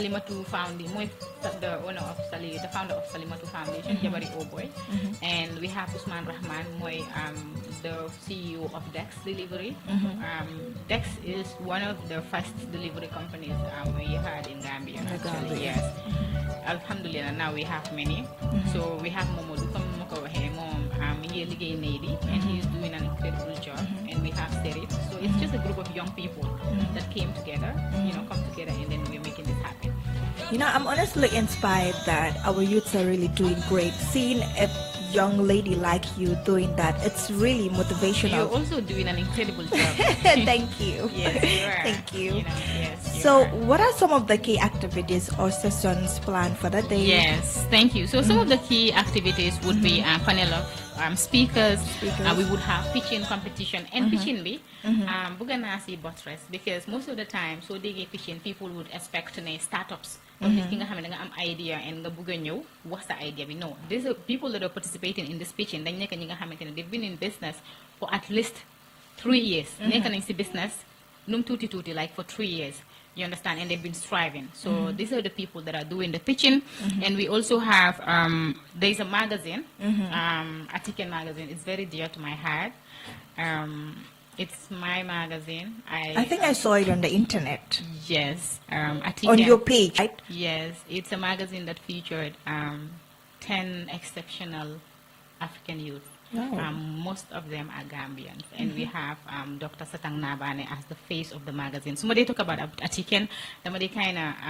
Salimatu Foundation, the owner of the founder of Salimatu Foundation, Jabari Oboy, and we have Usman Rahman, the CEO of Dex Delivery. Dex is one of the first delivery companies we had in Gambia. Actually, yes. Alhamdulillah, now we have many. So we have Momodu and he's doing an incredible job. And we have Serif. So it's just a group of young people that came together, come together, and then we're making this happen. I'm honestly inspired that our youths are really doing great. Seeing a young lady like you doing that, it's really motivational. You're also doing an incredible job. Thank you. Yes, you are. Thank you. Yes, so, what are some of the key activities or sessions planned for the day? Yes, thank you. So, some of the key activities would be a panel of speakers. We would have pitching competition and pitching be buganasi buttress, because most of the time so they get pitching, people would expect startups idea and what's the idea. We know these are people that are participating in this pitching. They've been in business for at least 3 years. Business like for 3 years. You understand? And they've been striving. So these are the people that are doing the pitching. And we also have, there's a magazine, Atiken magazine. It's very dear to my heart. It's my magazine. I think I saw it on the internet. Yes. Atiken, on your page, right? Yes. It's a magazine that featured 10 exceptional African youth. Oh. Most of them are Gambians, and we have Dr. Satang Nabane as the face of the magazine. So when they talk about Atiken,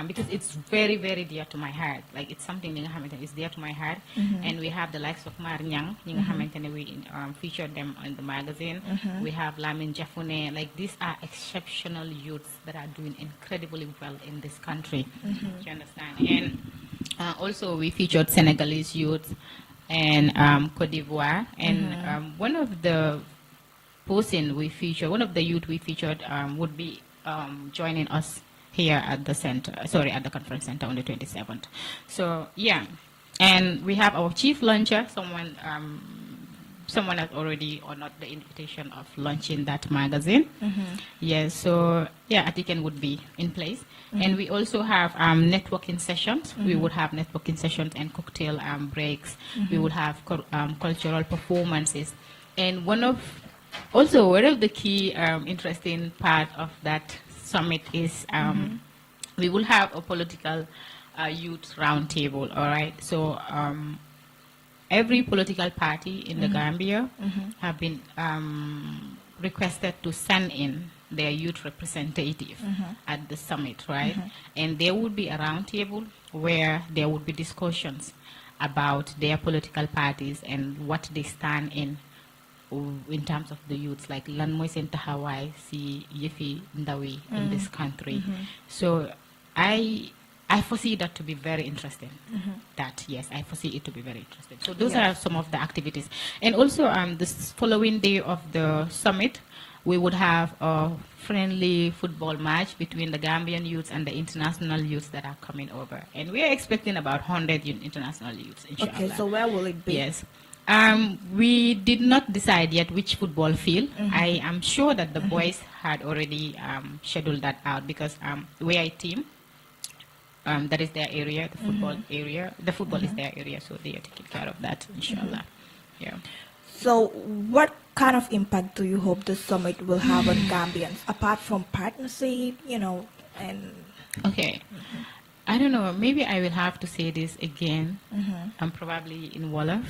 because it's very, very dear to my heart. Like, it's something that is dear to my heart. And we have the likes of Mar Nyang, we featured them in the magazine. We have Lamin Jafune. Like, these are exceptional youths that are doing incredibly well in this country. Do you understand? And also we featured Senegalese youths and Cote d'Ivoire, and one of the youth we featured would be joining us here at the at the conference center on the 27th. So yeah, and we have our chief launcher, someone has already honored the invitation of launching that magazine. Yes, so yeah, Atiken would be in place. And we also have networking sessions. We would have networking sessions and cocktail breaks. We would have cultural performances. And one of the key interesting part of that summit is we will have a political youth roundtable, all right? So every political party in the Gambia have been requested to send in their youth representative at the summit, right? And there would be a roundtable where there would be discussions about their political parties and what they stand in terms of the youths, like lan moy sen taxaway si yefi ndawi in this country. So I foresee that to be very interesting. I foresee it to be very interesting. So those are some of the activities. And also this following day of the summit, we would have a friendly football match between the Gambian youths and the international youths that are coming over. And we are expecting about 100 international youths, inshallah. Okay, so where will it be? Yes. We did not decide yet which football field. I am sure that the boys had already scheduled that out, because WAI team, that is their area, the football area. The football is their area, so they are taking care of that, inshallah. Yeah. So what kind of impact do you hope the summit will have on Gambians, apart from partnership, and... Okay. I don't know, maybe I will have to say this again, probably in Wolof,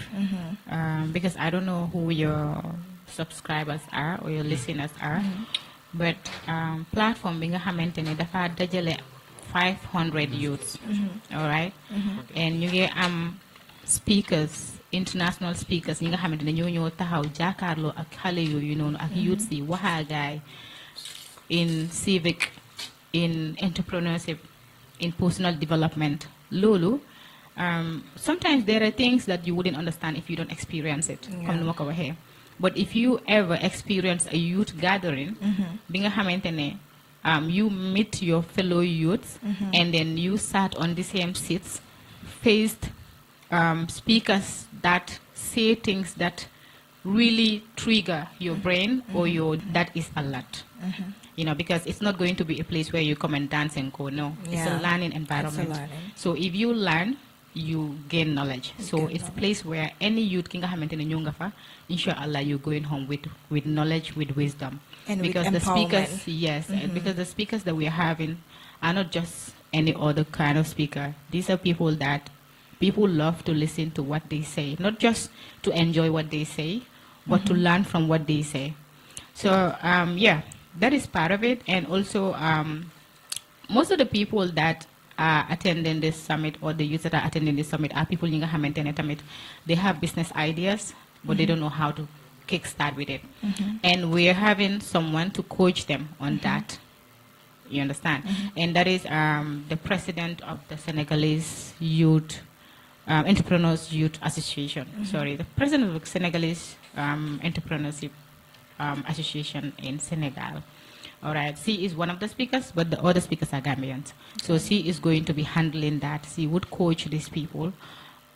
because I don't know who your subscribers are or your listeners are, but platform being a xamantene dafa dajale 500 youths, all right? And you get speakers, international speakers, ñi nga xamantene ñoo ñoo taxaw jaakarlo ak xale yooyu noonu ak youths yi waxaagaay in civic, in entrepreneurship, in personal development. Lulu, sometimes there are things that you wouldn't understand if you don't experience it. But if you ever experience a youth gathering, binga xamantene you meet your fellow youths, and then you sat on the same seats, faced speakers that say things that really trigger your brain or that is a lot. because it's not going to be a place where you come and dance and go. No, it's a learning environment. So if you learn, you gain knowledge. So it's a place where any youth kinga xamantene ñu nga fa, inshallah you're going home with knowledge, with wisdom. And because with the speakers, because the speakers that we are having are not just any other kind of speaker. These are people that people love to listen to what they say, not just to enjoy what they say, but to learn from what they say. So that is part of it. And also most of the people that are attending this summit, or the youth that are attending this summit, are people in the they have business ideas, but they don't know how to kickstart with it. And we're having someone to coach them on that. You understand? And that is the president of the Senegalese Youth Entrepreneurs Youth Association. Sorry, the president of the Senegalese Entrepreneurship Association in Senegal. All right, she is one of the speakers, but the other speakers are Gambians. So she is going to be handling that. She would coach these people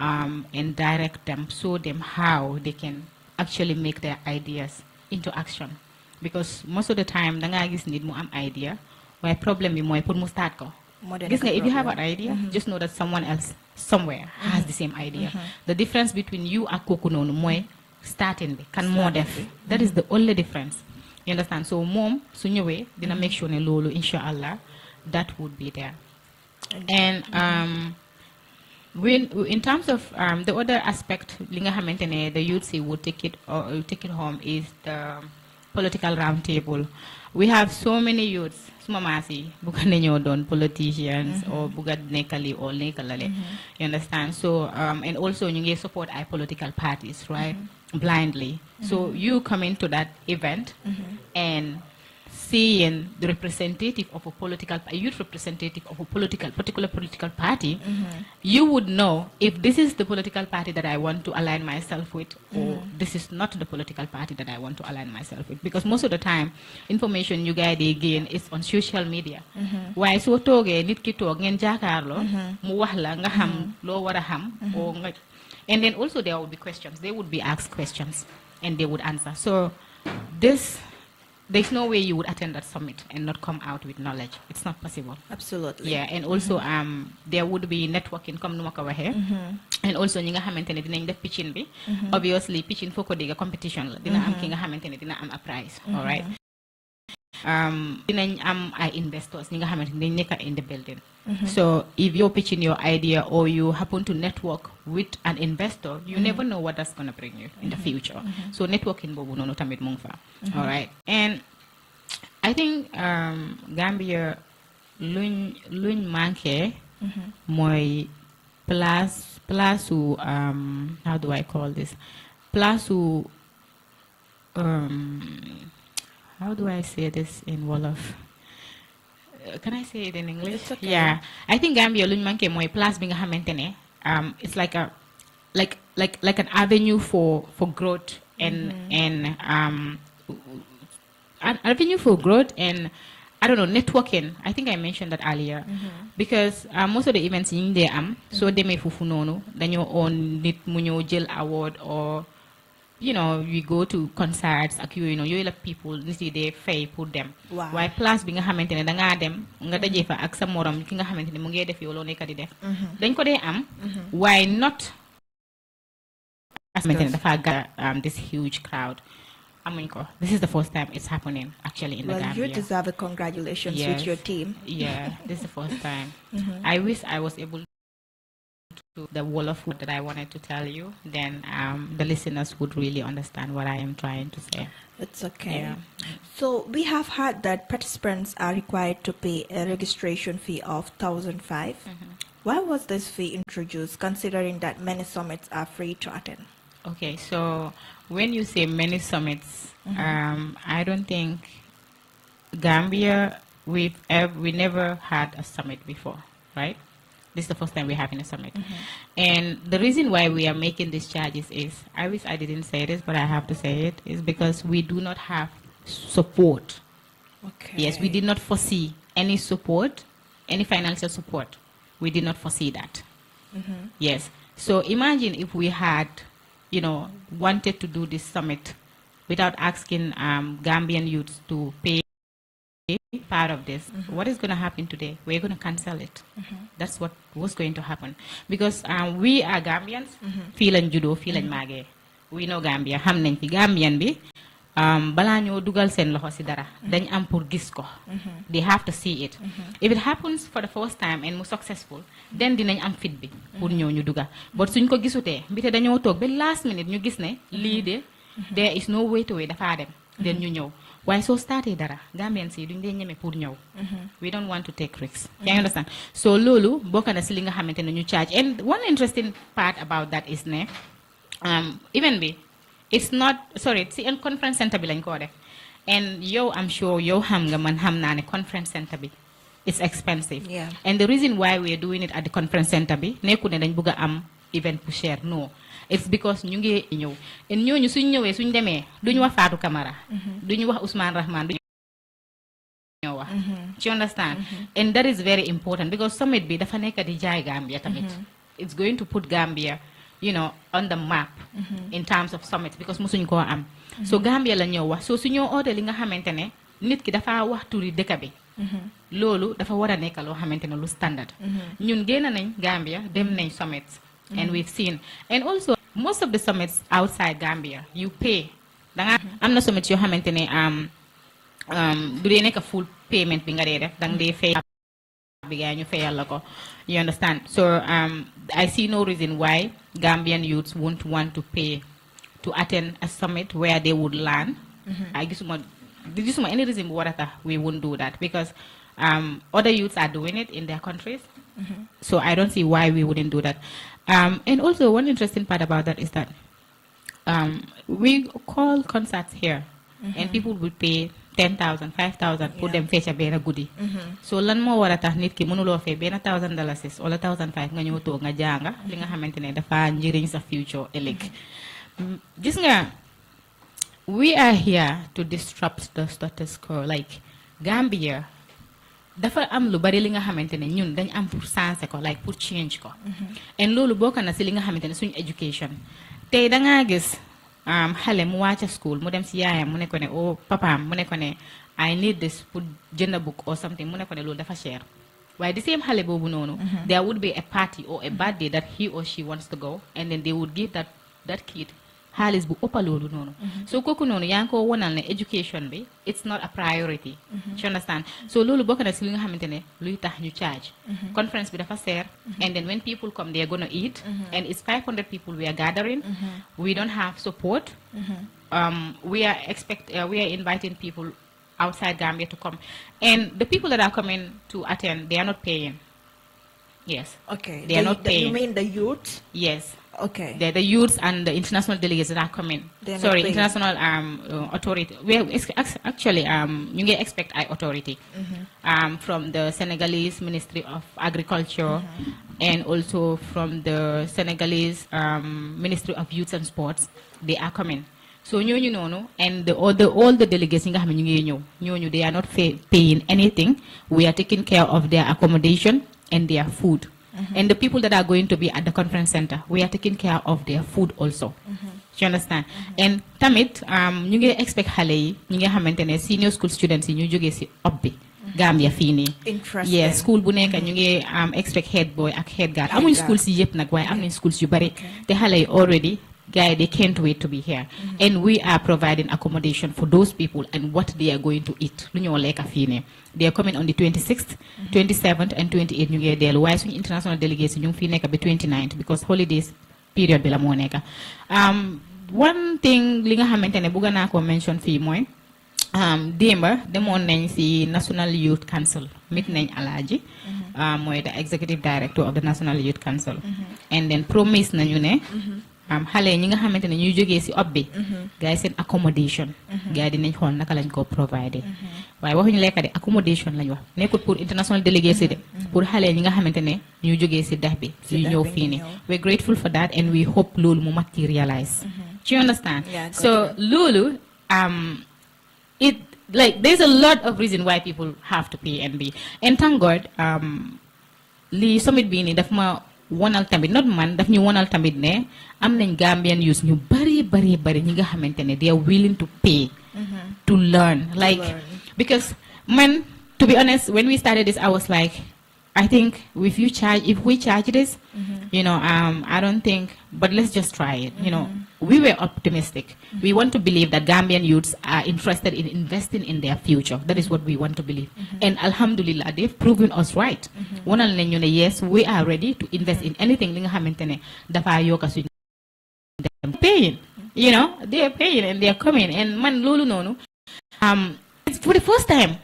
and direct them, show them how they can actually make their ideas into action. Because most of the time, the guys need more idea. Why problem is more put mu start ko. If you have an idea, just know that someone else somewhere has the same idea. The difference between you and Kokuno moy starting can more def. That is the only difference. You understand? So mom, sunyewe, dina make sure ne lolo, inshallah, that would be there. And when in terms of the other aspect, linga xamantene the youth say would take it home is the political roundtable. We have so many youths. Sumamasi, bukan nenyo don politicians or bugad nekali or nekalale. You understand? So and also you support our political parties, right? Blindly. So you come into that event and seeing the representative of a youth representative of a particular political party, you would know if this is the political party that I want to align myself with, or this is not the political party that I want to align myself with. Because most of the time, information you guys gain is on social media. Why so toge nit ki tog ngeen jakarlo mu wax la nga xam lo wara xam or nga, and then also there would be questions. They would be asked questions and they would answer. So there's no way you would attend that summit and not come out with knowledge. It's not possible. Absolutely. Yeah, and also there would be networking come numa ko waxe. And also ñi nga xamantene dinañ def pitching bi. Obviously pitching foko diga competition la. Dina am ki nga xamantene dina am a prize, all right? Dinañ am ay investors ñi nga xamantene dañ nekk in the building. So if you're pitching your idea or you happen to network with an investor, you never know what that's going to bring you in the future. So networking bobu nonu tamit mung fa. All right. And I think Gambia luñ manqué moy place how do I call this? Place how do I say this in Wolof? Can I say it in English? It's okay. Yeah, I think Gambia luñ manqué moy place bi nga xamantene it's like an avenue for growth and an avenue for growth and I don't know, networking. I think I mentioned that earlier because most of the events in there so they may fufu nono dañoo own nit mu ñëw jël award or we go to concerts ak yooyu la people nit yi they pay pour dem. Waaye place bi nga xamantene da nga dem nga dajé fa ak sa morom ki nga xamantene mu ngi def yow lo nekk di def dañ ko dé am why not xamantene dafa ga this huge crowd. This is the first time it's happening actually in the Gambia. Well, you deserve a congratulations with your team. Yeah, this is the first time. I wish I was able to the wall of food that I wanted to tell you, then the listeners would really understand what I am trying to say. It's okay. Yeah. So we have heard that participants are required to pay a registration fee of 1,500. Why was this fee introduced, considering that many summits are free to attend? Okay, so when you say many summits, I don't think Gambia, we never had a summit before, right? This is the first time we're having a summit. And the reason why we are making these charges is, I wish I didn't say this, but I have to say it, is because we do not have support. Okay. Yes, we did not foresee any support, any financial support. We did not foresee that. Yes. So imagine if we had, wanted to do this summit without asking Gambian youths to pay part of this. What is going to happen today? We're going to cancel it. That's what was going to happen. Because we are Gambians, feel and judo, feel and mage. We know Gambia, xam nañ fi Gambian bi. Balaa ñoo dugal seen loxo ci dara dañ am pour gis ko. They have to see it. If it happens for the first time and mu successful, then dinañ am fit bi pour ñëw ñu dugal. But suñ ko gisutee mbite dañoo toog ba last minute ñu gis ne lii de there is no way to way dafa dem. Then ñu ñëw. Waaye soo startee dara Gambians yi duñ dee ñeme pour ñëw. We don't want to take risks. You understand? So loolu bokk na ci li nga xamante ne ñu charge. And one interesting part about that is ne even bi it's not sorry si en conference center bi lañ ko def and yow I'm sure yow xam nga man xam naa ne conference center bi it's expensive. Yeah. And the reason why we are doing it at the conference center bi nekku ne dañ bëgg a am event pour cher no it's because ñu ngi ñëw and ñooñu suñ ñëwee suñ demee duñu wax Fatou Camara duñu wax Ousmane Rahman duñu ñoo wax do you understand and that is very important because summit bi dafa nekk di jaay Gambia tamit it's going to put Gambia on the map in terms of summits because musuñ koo am so Gambia la ñëw wax so su ñoo oote li nga xamante ne nit ki dafa wax turi dëkk bi loolu dafa war a nekk loo xamante ne lu standard ñun génn nañ Gambia dem nañ summits and we've seen and also most of the summits outside Gambia you pay danga am na summits yoo xamante ne du dee nekk full payment bi nga dee def danga dee fay bi gaa ñu fayal la ko you understand so I see no reason why Gambian youths won't want to pay to attend a summit where they would learn. I gisuma any reason bu war a tax we won't do that because other youths are doing it in their countries. So I don't see why we wouldn't do that. And also one interesting part about that is that we call concerts here and people would pay 10,000, 5,000, put them fetch a benn guddi. So lan moo war a tax nit ki mënuloo fay benn $1,000 wala $1,500 nga ñëw toog nga jànga li nga xamante ne dafa njëriñ sa future ëllëg. Gis nga we are here to disrupt the status quo like Gambia dafa am lu bari li nga xamante ne ñun dañ am pour changer ko like pour change ko. And loolu bokk na si li nga xamante ne suñu education tey dangaa gis xale mu wàcca school mu dem si yaayam mu ne ko ne oh papaam mu ne ko ne I need this pour jënd book or something mu ne ko ne loolu dafa cher waaye the same xale boobu noonu there would be a party or a birthday that he or she wants to go and then they would give that kid xaalis bu ëpp loolu noonu so kooku noonu yaa ngi ko wonal ne education bi it's not a priority you understand so loolu bokk na si li nga xamante ne luy tax ñu charge conference bi dafa seer and then when people come they are gonna eat and it's 500 people we are gathering we don't have support we are inviting people outside Gambia to come and the people that are coming to attend they are not paying yes okay they are not paying. You mean the youth? Yes. Okay. The youths and the international delegates that are coming. Sorry, international authority. Actually, you can expect authority from the Senegalese Ministry of Agriculture and also from the Senegalese Ministry of Youth and Sports. They are coming. So ñooñu noonu and all the delegates yi nga xam ne ñu ngi ñëw ñooñu they are not paying anything. We are taking care of their accommodation and their food. And the people that are going to be at the conference center, we are taking care of their food also. Do you understand? And tamit ñu ngi expect xale yi ñi nga xamante ne senior school students yi ñu jógee si ob bi Gambia fii nii. Interesting. Yeah, school bu nekk ñu ngi expect head boy ak head girl. Amuñ schools yi yëpp nag waaye am nañ schools yu bari. Te xale yi already guys, they can't wait to be here. And we are providing accommodation for those people and what they are going to eat. They are coming on the 26th, 27th, and 28th. Ñu ngi dellu waaye suñu international delegates ñu ngi fi nekk ba 29th because holidays period bi la moo nekk. One thing li nga xamante ne bëgg naa ko mention fii mooy démba demoon nañ si National Youth Council meet nañ Alaaji mooy the executive director of the National Youth Council and then promise nañu ne xale ñi nga xamante ne ñuy jógee si ob bi gars yi seen accommodation gars yi dinañ xool naka lañ ko provider waaye waxuñu lekka de accommodation lañ wax nekkul pour international delegates de pour xale ñi nga xamante ne ñuy jógee si dex bi ñu ñëw fii nii we're grateful for that and we hope loolu mu materialize do you understand so loolu it like there's a lot of reason why people have to pay and thank God li summit bii nii daf ma wonal tamit not man daf ñu wonal tamit ne am nañ Gambian youth ñu bari ñi nga xamante ne they are willing to pay to learn like because man to be honest, when we started this, I was like, I think if we charge this, I don't think, but let's just try it. We were optimistic. We want to believe that Gambian youths are interested in investing in their future. That is what we want to believe. And Alhamdulillah, they've proven us right. Yes, we are ready to invest in anything. They're paying, they are paying and they are coming. And man, lulu nonu, it's for the first time,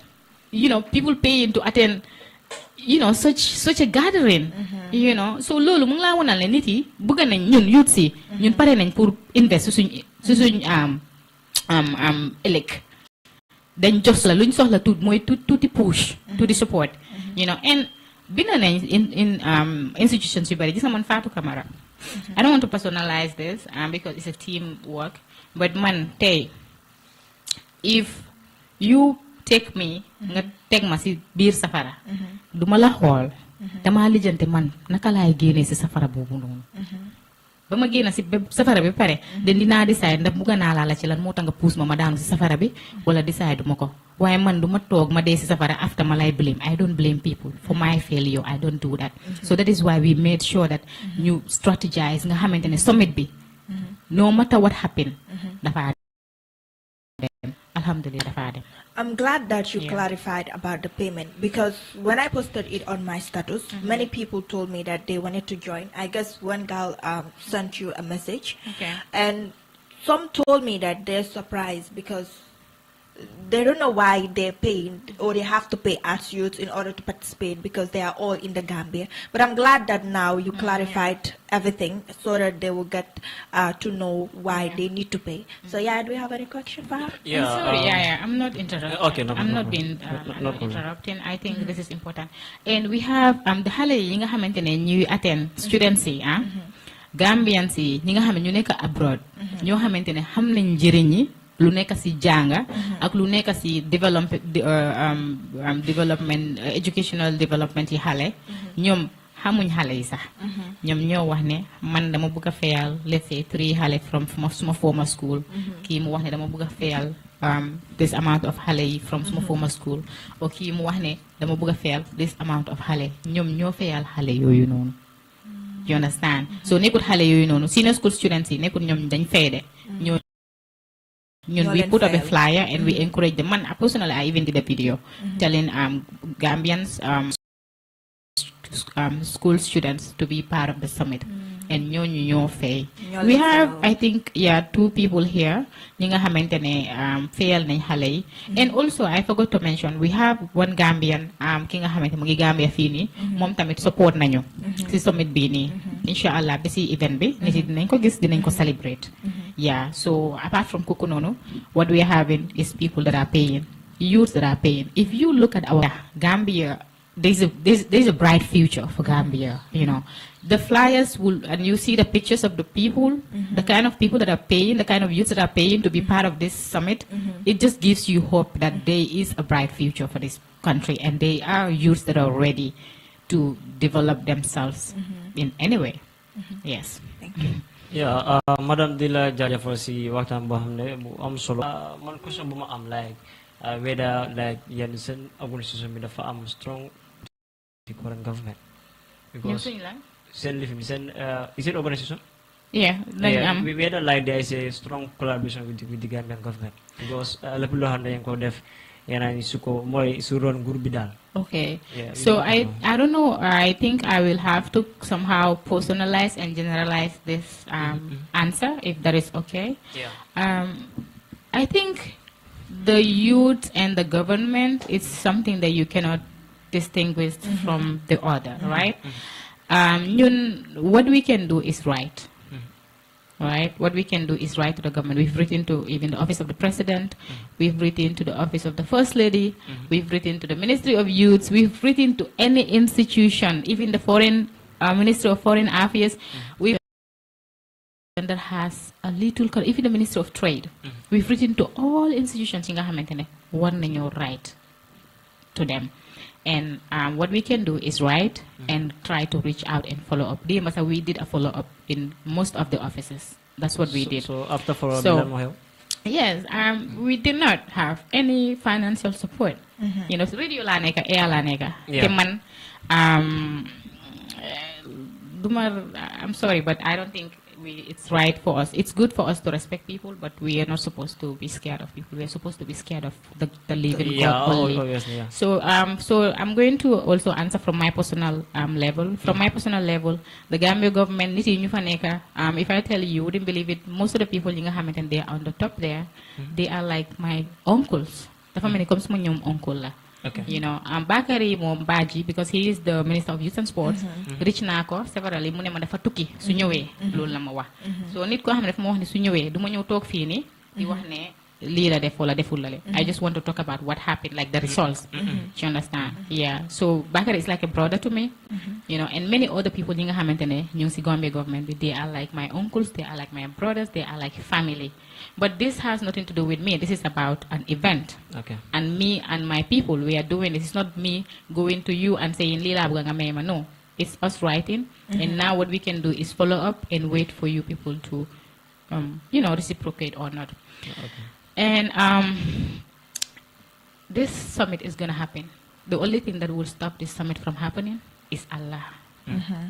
people paying to attend such a gathering, so lolu mu ngi la wonal ne nit yi bëgg nañ ñun youth si ñun paré nañ pour invest suñ elek dañ jox la luñ soxla tout moy tuuti push to the support, and bina nañ in institutions yu bari gis nga man Fatou Camara. I don't want to personalize this because it's a team work, but man tay if you take me nga teg ma si biir safara duma la xool dama lijjante man naka laay génnee si safara boobu noonu ba ma génn si safara bi pare den dinaa decide ndax bugga naa la ci lan moo tax nga puus ma daanu si safara bi wala decide duma ko waaye man duma toog ma dee si safara after ma lay blame. I don't blame people for my failure. I don't do that. So that is why we made sure that ñu strategize nga xamante ne summit bi no matter what happen dafa dem alhamdulillah dafa dem. I'm glad that you clarified about the payment, because when I posted it on my status, many people told me that they wanted to join. I guess one girl sent you a message, and some told me that they're surprised because they don't know why they're paying or they have to pay as youths in order to participate because they are all in the Gambia. But I'm glad that now you clarified everything so that they will get to know why they need to pay. So do we have any question for her? I'm sorry, I'm not interrupting. Okay, no, I'm not being not interrupting. I think this is important. And we have the hale yi nga xamantene ñuy attend students yi Gambians yi ñi nga xam ñu nekk abroad ñoo xamantene xam nañ njëriñ yi lu nekk si jànga ak lu nekk si development educational development yi xale ñoom xamuñ xale yi sax ñoom ñoo wax ne man dama bëgg a fayal let's say 3 xale from suma former school kii mu wax ne dama bëgg a fayal this amount of xale yi from suma former school o kii mu wax ne dama bëgg a fayal this amount of xale ñoom ñoo fayal xale yooyu noonu you understand so nekkut xale yooyu noonu senior school students yi nekkut ñoom dañ fay de we put up a flyer and we encourage them. Man, personally, I even did a video telling Gambians, school students to be part of the summit. And we have, I think, 2 people here. And also, I forgot to mention, we have one Gambian, Gambia Fini, mom tamit support nanyo. Si summit bini. Inshallah, bisi event bi, nisi celebrate. So apart from Kukunono, what we are having is people that are paying, youths that are paying. If you look at our Gambia, there's a bright future for Gambia, The flyers and you see the pictures of the people, the kind of people that are paying, the kind of youths that are paying to be part of this summit. It just gives you hope that there is a bright future for this country and they are youths that are ready to develop themselves in any way. Yes. Thank you. Madam Dila Jaja for si waxtaan boo xam ne bu am solo man question bu ma am like whether like yenn seen organisation bi dafa am strong the current government because seen lifin seen is it organization whether like there is a strong collaboration with the Gambian government because lépp loo xam ne dañ ko def yeneen su ko mooy su ron nguur bi daal. Okay. So I don't know. I think I will have to somehow personalize and generalize this answer if that is okay. I think the youth and the government is something that you cannot distinguish from the other, right? What we can do is right. Right? What we can do is write to the government. We've written to even the Office of the President. We've written to the Office of the First Lady. We've written to the Ministry of Youth. We've written to any institution, even the Foreign Ministry of Foreign Affairs. We've that has a little, even the Ministry of Trade. We've written to all institutions in one right to them. And what we can do is write and try to reach out and follow up. We did a follow up in most of the offices. That's what we did. So after follow up, Yes, we did not have any financial support. You know, radio la neka, air la neka. Keman, I'm sorry, but I don't think it's right for us. It's good for us to respect people, but we are not supposed to be scared of people. We are supposed to be scared of the living God only. Obviously, yeah. So I'm going to also answer from my personal level. From my personal level, the Gambia government, if I tell you, you wouldn't believe it. Most of the people in Hamilton, they are on the top there. They are like my uncles. The family comes from my uncle la. Okay. You know, Bakari Mombaji, because he is the Minister of Youth and Sports, rich nako severally mu ne ma dafa tukki su ñëwé loolu la ma wax. So nit ko xam ne dafa ma wax ne su ñëwé duma ñëw toog fii ni di wax ne lii la def wala deful la le. I just want to talk about what happened, like the results. Do you understand? Yeah. So Bakari is like a brother to me, you know, and many other people ñi nga xamantene ñu ngi ci Gambia government, they are like my uncles, they are like my brothers, they are like family. But this has nothing to do with me. This is about an event. Okay. And me and my people, we are doing this. It's not me going to you and saying, Lila Bugangamema. No. It's us writing. And now what we can do is follow up and wait for you people to, you know, reciprocate or not. Okay. And this summit is going to happen. The only thing that will stop this summit from happening is Allah.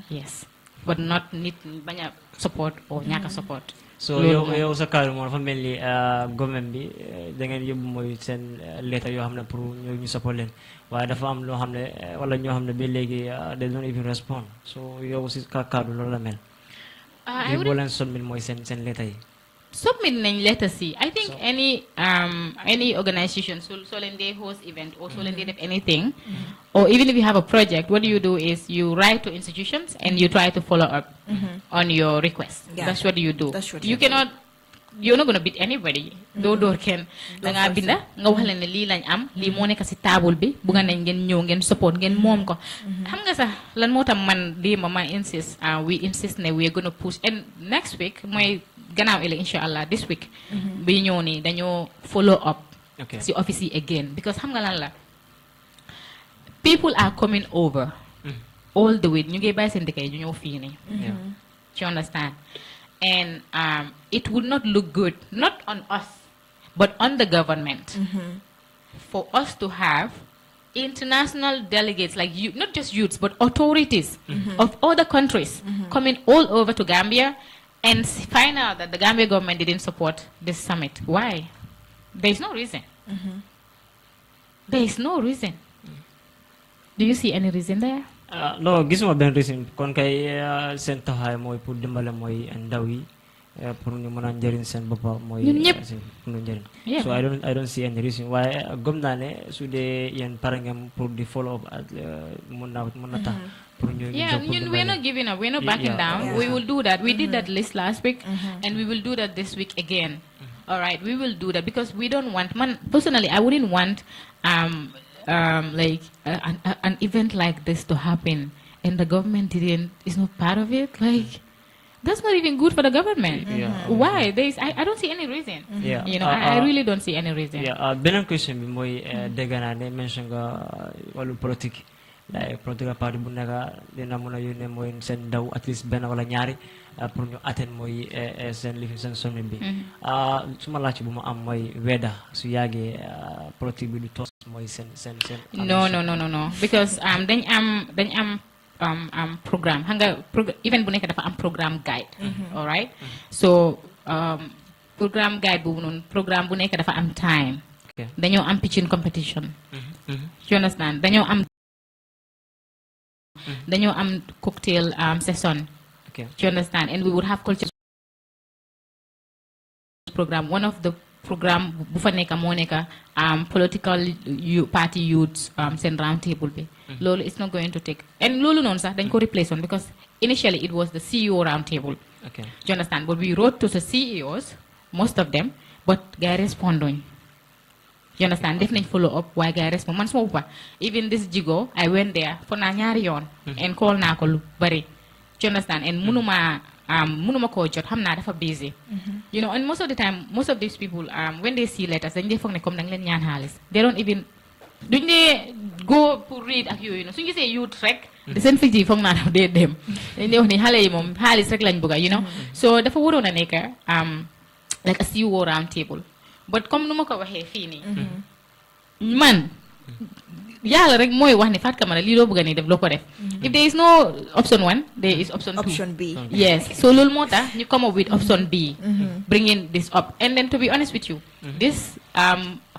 Yes. But not need banya support or nyaka support. So yow sa kàddu moo dafa mel ni government bi da ngeen yóbbu mooy seen lettre yoo xam ne pour ñu support leen waaye dafa am loo xam ne wala ñoo xam ne ba léegi they don't even respond so yow si kàddu loolu la mel. boo leen submit mooy seen lettre yi. Submit nañ letter si. I think any organization so leen dee host event or so leen dee def anything or even if you have a project, what you do is you write to institutions and you try to follow up on your request. Yeah. That's what you do. That's what you're not going to beat anybody. Door can nga binda nga wax leen ne lii lañ am lii moo nekk si table bi bu nga nañ ngeen ñëw ngeen support ngeen moom ko. Xam nga sax lan moo tax man lii ma insist we insist ne we are going to push and next week mooy gannaaw ëllëg inshallah this week bi ñëw ni dañoo follow up si office yi again because xam nga lan la people are coming over all the way ñu ngi bàyyi seen dëkk yi ñu ñëw fii nii. You understand? And it would not look good, not on us, but on the government, for us to have international delegates like you, not just youths, but authorities of other countries coming all over to Gambia and find out that the Gambia government didn't support this summit. Why? There is no reason. There is no reason. Do you see any reason there? No, gisuma benn reason kon kay seen taxawaay mooy pour dimbale mooy ndaw yi pour ñu mën a njëriñ seen boppa mooy pour ñu njëriñ so I don't see any reason waaye gëm naa ne su dee yéen pare ngeen pour di follow up mën na tax pour ñu we're not giving up, we're not backing down. We will do that. We did that list last week and we will do that this week again. All right, we will do that because we don't want personally I wouldn't want like an event like this to happen and the government is not part of it. Like that's not even good for the government. Why? I don't see any reason. You know, I really don't see any reason. Beneen question bi mooy dégg naa ne mention nga wàllu politique like political party bu nekk dina mën a yónnee mooy seen ndaw at least benn wala ñaari pour ñu atteindre mooy seen sommet bi suma laaj bu ma am mooy weda su yàggee politique bi du tos mooy seen no because dañ am programme xam nga event bu nekk dafa am programme guide. All right, so programme guide boobu noonu programme bu nekk dafa am time. dañoo am pitching competition. You understand? dañoo am cocktail session. You understand? And we would have culture program. One of the program bu fa nekk moo nekk political party youths seen round table bi. Loolu it's not going to take and loolu noonu sax dañ ko replace on because initially it was the CEO round table. You understand? But we wrote to the CEOs, most of them, but gars responduñ. You understand? Def nañ follow up waaye gars respond man suma boppa even this jigo I went there for naa ñaari yoon and call naa ko lu bari. You understand? And munuma koo jot xam naa dafa busy. You know, and most of the time most of these people when they see letters dañ dee foog ne comme dañ leen ñaan xaalis they don't even duñ dee go pour read ak yooyu noonu suñu gisee youth rek de seen fit yi foog naa daf dee dem dañ dee wax ni xale yi moom xaalis rek lañ bëgga you know. So dafa waroon a nekk like a CEO round table but comme numa ko waxee fii nii man yàlla rek mooy wax ne Fatou Camara lii loo bëgg a ni def loo ko def if there is no option 1 there is option B yes so loolu moo tax ñu come up with option B bringing this up and then to be honest with you this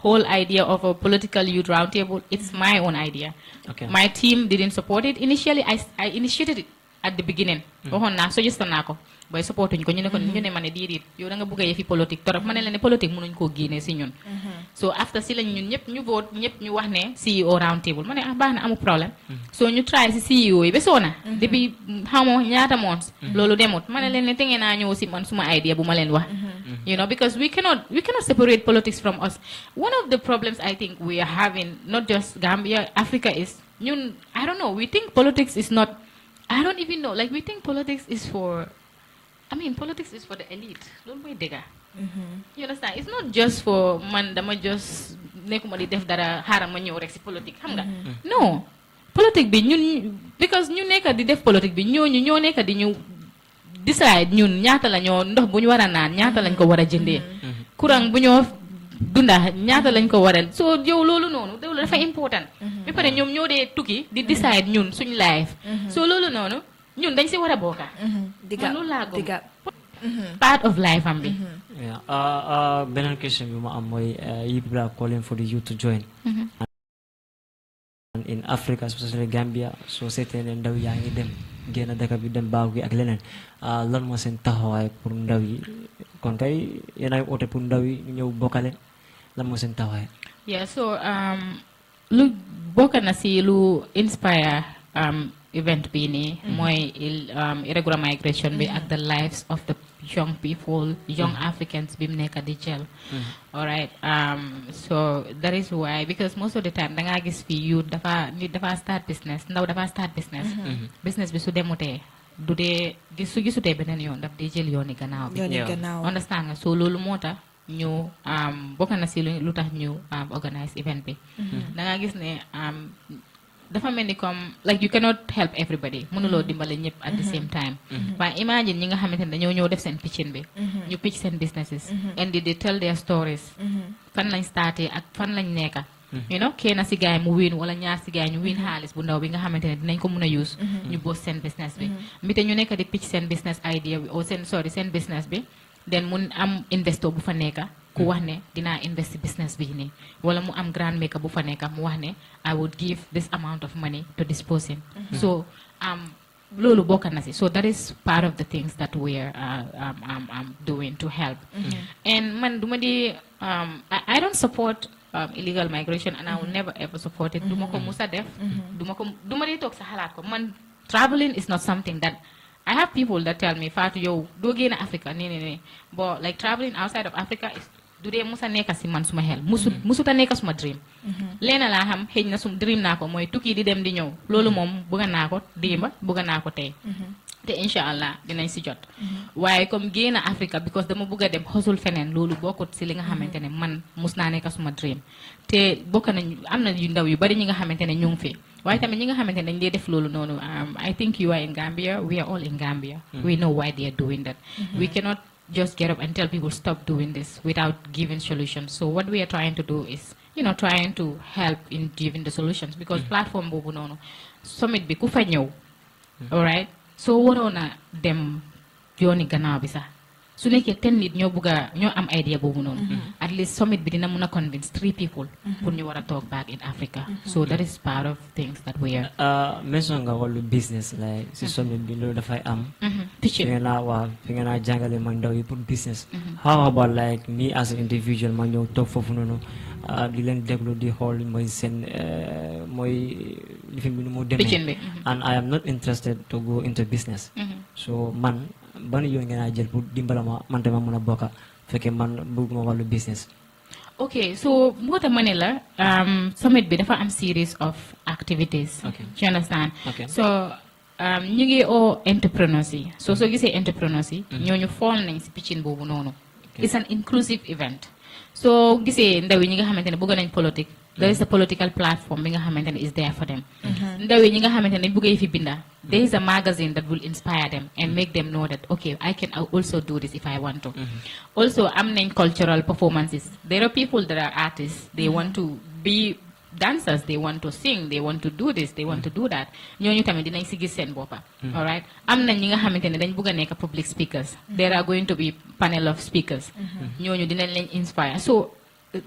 whole idea of a political youth roundtable, it's my own idea. Okay. My team didn't support it. Initially, I initiated it at the beginning. Suggest nako. Boy support ñu ko ñu ne ko ñu ne mané dirit yow da nga bëgg yefi politique torop mané la né politique mënuñ ko guiné ci ñun. So after si lañ ñun ñëpp ñu vote ñëpp ñu wax né CEO roundtable mané baxna amu problème. So ñu try ci CEO yi besona depuis xawmo ñaata months lolu demut mané leen né té ngéna ñëw ci man suma idea bu ma leen wax. You know, because we cannot separate politics from us. One of the problems I think we are having, not just Gambia, Africa is, I don't know, we think politics is not, I don't even know, like we think politics is for the elite. Don't we digga? You understand? It's not just for man, dama just nekuma di def dara haram ma ñew rek ci politique, xam nga? No. Politique bi ñun because ñu nekk di def politique bi ñoo nekk di ñu decide ñun ñaata la ñoo ndox bu ñu war a naan ñaata lañ ko war a jëndee courant bu ñoo dunda ñaata lañ ko waral so yow loolu noonu loolu dafa important ba pare ñoom ñoo dee tukki di decide ñun suñ life so loolu noonu ñun dañ si war a bokka diga loolu laa gëm part of life am bi beneen question bi ma am mooy you people are calling for the youth to join in Africa especially Gambia soo seetee ne ndaw yaa ngi dem génn dëkk bi dem baaw gi ak leneen lan moo seen taxawaay pour ndaw yi kon kay yéen ay oote pour ndaw yi ñëw bokkale lan moo seen taxawaay yeah so lu bokk na si lu inspire event bi nii mooy irregular migration bi ak the lives of the young people young Africans bi mu nekk di jël all right so that is why because most of the time da ngaa gis fii youth nit dafa start business ndaw dafa start business business bi su demutee du dee su gisutee beneen yoon daf dee jël yooni gannaaw bi understand nga so loolu moo tax ñu bokk na si lu tax ñu organize event bi da ngaa gis ne dafa mel ni comme like you cannot help everybody mënuloo dimbale ñëpp at the same time waaye imagine ñi nga xamante ne dañoo ñëw def seen pitching bi ñu pitch seen businesses and they tell their stories fan lañ starté ak fan lañ nekka you know kenn si gaay mu win wala ñaar si gaay ñu win xaalis bu ndaw bi nga xamante ne dinañ ko mën a use ñu boos seen business bi mbite ñu nekk di pitch seen business idea bi seen business bi then mun am investor bu fa nekka ku wax ne dinaa invest business bi nii wala mu am grand maker bu fa nekk mu wax ne I would give this amount of money to this person so loolu bokk na si so that is part of the things that we are doing to help and man duma di I don't support illegal migration and I will never ever support it duma ko musa def duma di toog sa xalaat ko man traveling is not something that I have people that tell me Fatou yow doo génn Africa nee but like traveling outside of Africa is du dee musa nekka si man suma xel musuta nekka suma dream leena laa xam xëy na sum dream naa ko mooy tukki di dem di ñëw loolu moom bëgg naa ko démba bëgg naa ko tey te incha allah dinañ si jot waaye comme génn Africa because dama bëgg a dem xosul feneen loolu bokkut si li nga xamante ne man mus naa nekka suma dream te bokk nañ am na yu ndaw yu bari ñi nga xamante ne ñu ngi fi waaye tamit ñi nga xamante ne dañ dee def loolu noonu I think you are in Gambia we are all in Gambia we know why they are doing that we cannot just get up and tell people stop doing this without giving solutions so what we are trying to do is trying to help in giving the solutions because platform boobu noonu summit bi ku fa ñëw all right so waroon a dem yooni gannaaw bi sax su nekkee 10 nit ñoo am idea boobu noonu at least summit bi dina mun a convince 3 people pour ñu war a talk back in Africa so that is part of things that we are mention nga wàllu business like si summit bi loolu dafay am fi nga naa jàngale ma ndaw yi pour business how about like me as an individual ma ñëw toog foofu noonu di leen déglu di xool mooy seen mooy lifin bi nu mu demee and I am not interested to go into business so man ban yoon ngeen a jël pour dimbala ma man tamit mën a bokka fekkee man bëgguma wàllu business okay so moo tax ma ne la summit bi dafa am series of activities you understand so ñu ngi oo entrepreneurs yi soo gisee entrepreneurs yi ñooñu fall nañ si pitching boobu noonu it's an inclusive event soo gisee ndaw yi ñi nga xamante ne bëgg nañ politique there is a political platform bi nga xamante ne is there for them. ndaw yi ñi nga xamante ne dañ bëgg a fi binda. There is a magazine that will inspire them and make them know that okay, I can also do this if I want to. Also, am nañ cultural performances. There are people that are artists. They want to be dancers, they want to sing, they want to do this, they want to do that. ñooñu tamit dinañ si gis seen boppa. All right, am na ñi nga xamante ne dañ bëgg a nekk public speakers. There are going to be panel of speakers. ñooñu dinañ leen inspire. So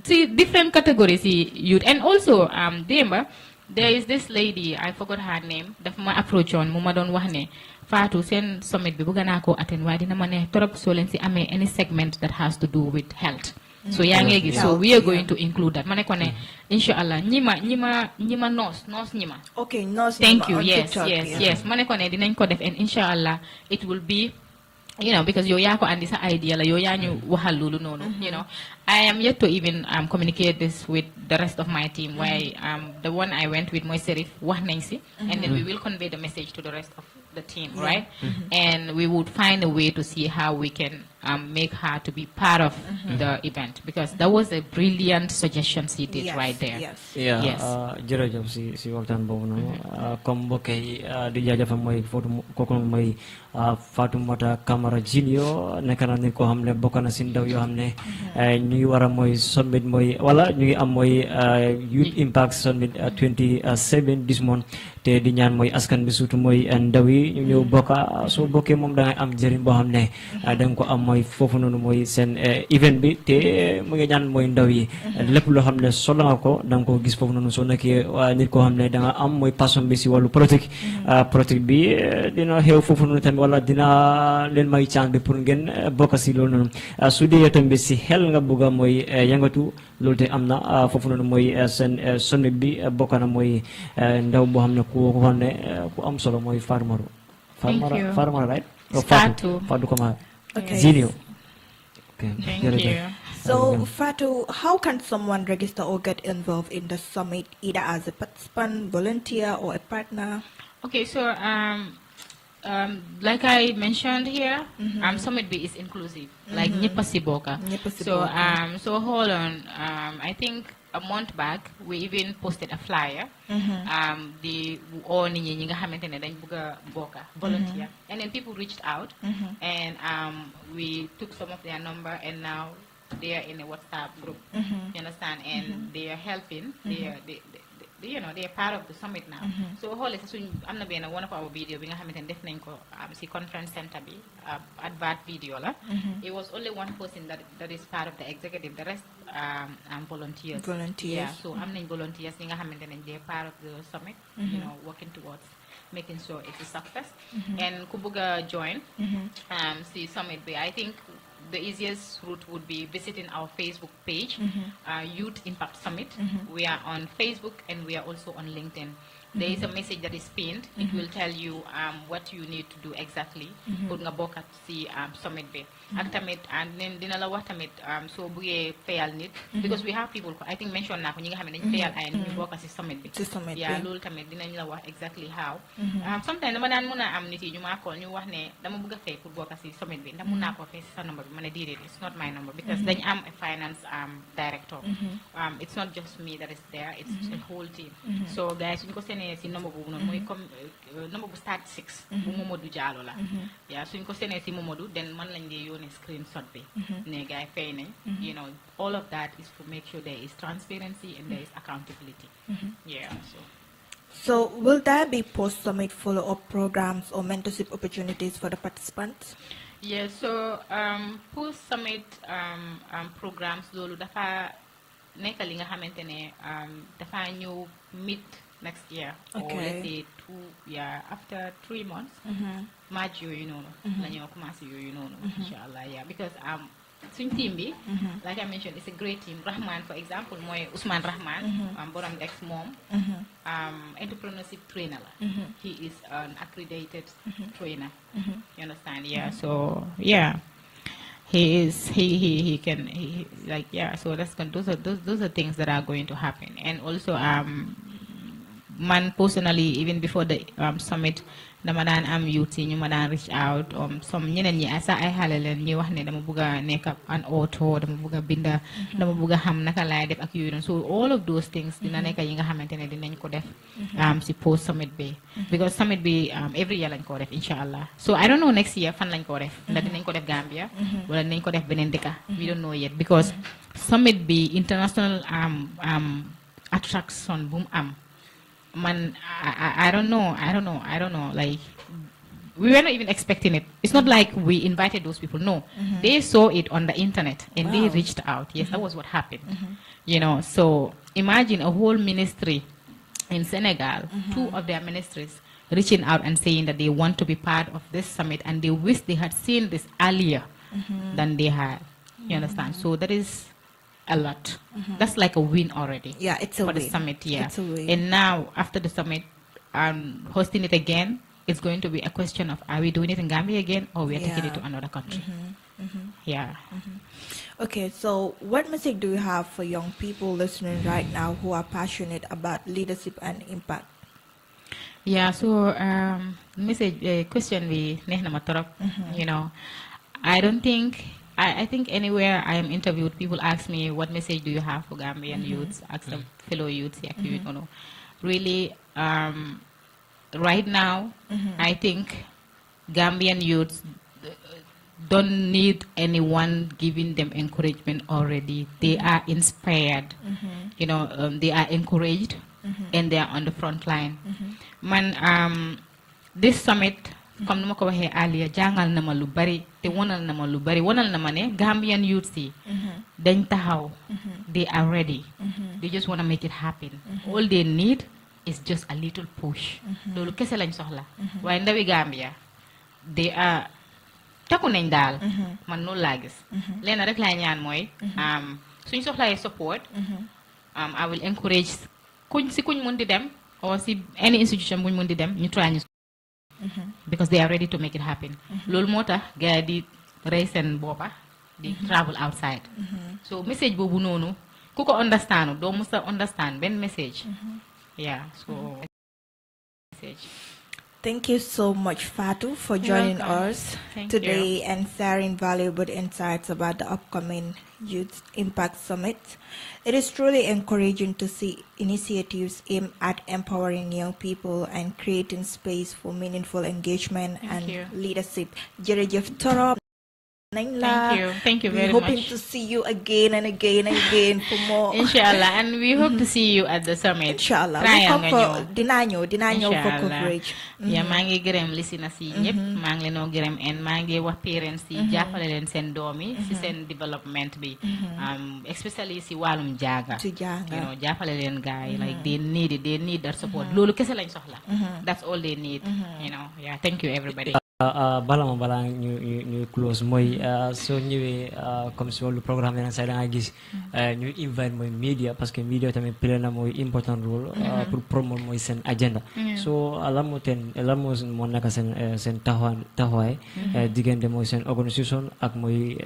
see different categories youth. And also démba there is this lady, I forgot her name, dafa ma approach on mu ma doon wax ne Fatou seen summit bi bëgg naa koo attend waaye dina ma ne trop soo leen si amee any segment that has to do with health. So yaa ngi gis, so we are going to include that. Ma ne ko ne inshallah ñima nurse ñima. Okay, nurse. Thank you. Yes. Ma ne ko ne dinañ ko def and inshallah it will be, because yow yaa ko andi sa idea la yow yaa ñu waxal loolu noonu. I am yet to even communicate this with the rest of my team. Why the one I went with mooy Serif wax nañ si, and then we will convey the message to the rest of the team, right? And we would find a way to see how we can make her to be part of the event, because that was a brilliant suggestion she did right there. Yes. Jërëjëf si waxtaan boobu noonu comme mbokk yi di jaajëfal mooy kooku mooy Fatoumata Camara Junior nekk na nit koo xam ne bokk na si ndaw yoo xam ne ñu ngi war a mooy summit mooy wala ñu ngi am mooy Youth Impact Summit 27 this month te di ñaan mooy askan bi surtout mooy ndaw yi ñu ñëw bokka soo bokkee moom da ngay am njëriñ boo xam ne da nga ko am mooy foofu noonu mooy seen event bi te mu ngi ñaan mooy ndaw yi lépp loo xam ne solo nga ko da nga ko gis foofu noonu soo nekkee nit koo xam ne da nga am mooy passion bi si wàllu politique bi dina xew foofu noonu tamit wala dina leen may chance bi pour ngeen bokk si loolu noonu su dee tamit si xel nga bëgg a mooy yëngatu loolu te am na foofu noonu mooy seen summit bi bokk na mooy ndaw boo xam ne ku xam ne ku am solo mooy Farmara right? Fatou Kamara. Okay. Junior. Okay. Thank you. So, Fatou, how can someone register or get involved in the summit, either as a participant, volunteer, or a partner? Okay, so like I mentioned here, Summit B is inclusive, like ñëpp si bokka. So hold on. I think a month back we even posted a flyer. The all nit ñi nga xamante ne dañ bëgg a bokka volunteer, and then people reached out, and we took some of their number, and now they are in a WhatsApp group. You understand? And they are helping. They are part of the summit now. So whole am na benn one of our video bi nga xamante ne def nañ ko si conference center bi advert video la. It was only one person that is part of the executive. The rest volunteers. Yeah, so am nañ volunteers yi nga xamante ne they are part of the summit. Working towards making sure it's a success. And ku bëgg a join si summit bi, I think the easiest route would be visiting our Facebook page, Youth Impact Summit. We are on Facebook and we are also on LinkedIn. There is a message that is pinned. It will tell you what you need to do exactly pour nga bokk si summit bi. Ak tamit dina la wax tamit soo bëggee fayal nit, because we have people, I think mention naa ko ñi nga xam ne dañ fayal ay ñu bokk si summit bi. Yeah, loolu tamit dinañ la wax exactly how. Sometimes dama daan mën a am nit yi ñu ma call ñu wax ne dama bëgg a fay pour bokk si summit bi ndax mën naa ko fay si sa number bi ma ne déedéet, it's not my number, because dañ am a finance director. It's not just me that is there, it's the whole team. So guys, suñ ko seenee si number boobu noonu mooy comme number bu start 6 bu Momadou Diallo la. Yeah, suñ ko seenee si Momadou then man lañ dee yónnee screenshot bi ne gars fay nañ. All of that is to make sure there is transparency and there is accountability. Yeah. So will there be post-summit follow-up programs or mentorship opportunities for the participants? Yeah, so post-summit programs loolu dafa nekk li nga xamante ne dafa ñëw mid next year. Or let's say after 3 months. March yooyu noonu la ñoo commencé yooyu noonu. Inshallah, yeah, because suñ team bi, like I mentioned, it's a great team. Rahman, for example, mooy Ousmane Rahman, borom ex moom, entrepreneurship trainer la. He is an accredited trainer. You understand? Yeah. So yeah, he is. He can. So those are things that are going to happen. And also man personally, even before the summit, dama daan am youth yi ñu ma daan reach out some ñeneen ñi sa ay xale leen ñuy wax ne dama bëgg a nekk an author, dama bëgg a binda, dama bëgg a xam naka laay def ak yooyu noonu. So all of those things dina nekk yi nga xamante ne dinañ ko def si post summit bi, because summit bi every year lañ ko def inshallah. So I don't know next year fan lañ ko def, ndax dinañ ko def Gambia wala dinañ ko def beneen dëkka, we don't know yet, because summit bi international attraction bu mu am. Man, I don't know. Like, we were not even expecting it. It's not like we invited those people. No, they saw it on the internet and they reached out. Yes, that was what happened. You know, so imagine a whole ministry in Senegal, 2 of their ministries reaching out and saying that they want to be part of this summit and they wish they had seen this earlier than they had. You understand? So that is a lot. That's like a win already. Yeah, it's a for win. the summit. Yeah, it's a win. And now after the summit, hosting it again, it's going to be a question of are we doing it in Gambia again or we are taking it to another country? Yeah. Okay, so what message do you have for young people listening right now who are passionate about leadership and impact? Yeah. So message question we neex na ma torop. You know, I don't think. I think anywhere I am interviewed, people ask me, what message do you have for Gambian youths, ask the fellow youths, you know. Really, right now, I think Gambian youths don't need anyone giving them encouragement already. They are inspired, you know, they are encouraged, and they are on the front line. Man, this summit, comme nu ma ko waxee earlier, jàngal na ma lu bari te wonal na ma lu bari, wonal na ma ne Gambian youths yi dañ taxaw, they are ready, they just want to make it happen. All they need is just a little push. Loolu kese lañ soxla. Waaye ndawi Gambia, they are takku nañ daal. Man noonu laa gis. Leena rek laa ñaan mooy suñ soxlaay support, I will encourage kuñ mun di dem or si any institution buñ mun di dem ñu try ñu because they are ready to make it happen. Loolu moo tax gars yi di rey seen boppa di travel outside. So message boobu noonu ku ko understand doo musa understand benn message. Yeah, so message. Thank you so much, Fatu, for joining us today and sharing valuable insights about the upcoming Youth Impact Summit. It is truly encouraging to see initiatives aimed at empowering young people and creating space for meaningful engagement and leadership. Jërëjëf torop. Thank you very much. We're hoping to see you again and again and again for more. Inshallah, and we hope to see you at the summit. Inshallah. We come for dinanyo for coverage. Yeah, maa ngi gërëm listeners yi ñëpp, maa ngi leen gërëm and maa ngi wax parents yi jàppale leen seen doom yi si seen development bi, especially si wàllum jaaga. You know, jàppale leen gaay, like they need that support. Loolu kese lañ soxla. That's all they need. You know, yeah. Thank you everybody. bala ñu close mooy soo ñëwee comme si wàllu programme yeneen saa da nga gis ñu invite mooy media parce que media tamit play na mooy important role pour promote mooy seen agenda so lan moo nekk seen taxawaay diggante mooy seen organisation ak mooy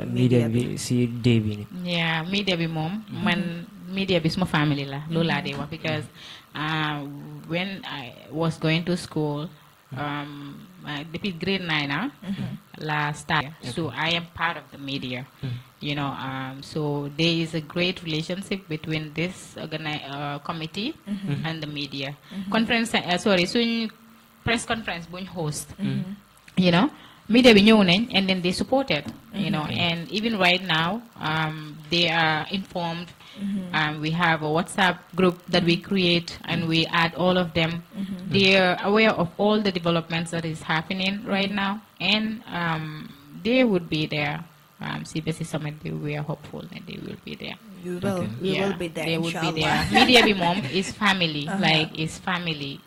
media bi si day bi ni media bi moom man media bi suma family la loolu laa dee wax because when I was going to school depuis grade 9 last time. So I am part of the media, you know. So there is a great relationship between this committee and the media. Conference, soon press conference buñ host, you know. Media bi ñëw nañ and then they supported, you know. And even right now, they are informed. We have a WhatsApp group that we create and we add all of them. They are aware of all the developments that is happening right now and they would be there. CBC Summit, we are hopeful that they will be there. You will. You will be there. They will be there. Media bi mom is family, like is family.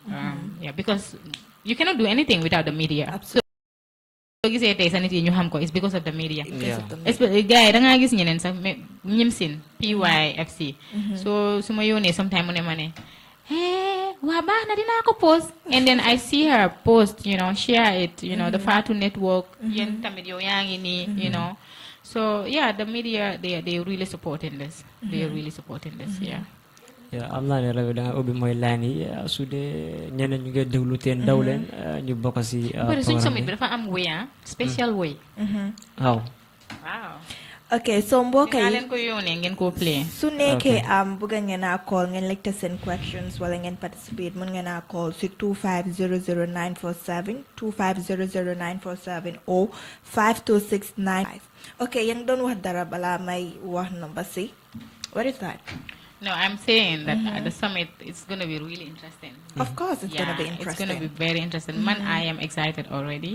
Yeah, because you cannot do anything without the media. Absolutely. It's because of the media. Guy, da nga gis ñeneen sax ñim sin PYFC. So suma yone sometime mu ne ma ne wa baax na dinaa ko post and then I see her post, you know, share it, you know, the Fatu network yeen tamit yow yaangi ni, you know. So yeah, the media they really supporting this. They are really supporting this, yeah. Yeah, am naa ne rajo da nga ubbi mooy line yi su dee ñeneen ñu ngi déglu teen daw leen ñu bokk si. But suñ summit bi dafa am way special way. waaw. Wow. Okay, so mbokk yi leen ko yónnee ngeen ko play. su nekkee bëgg ngeen a call ngeen laajte seen questions wala ngeen participate mën ngeen a call si 2500947 2500947 or 52695. Okay, yaa ngi doon wax dara balaa may wax number si. What is that? No, I'm saying that at the summit, it's going to be really interesting. Of course, it's going to be interesting. It's going to be very interesting. Man, I am excited already.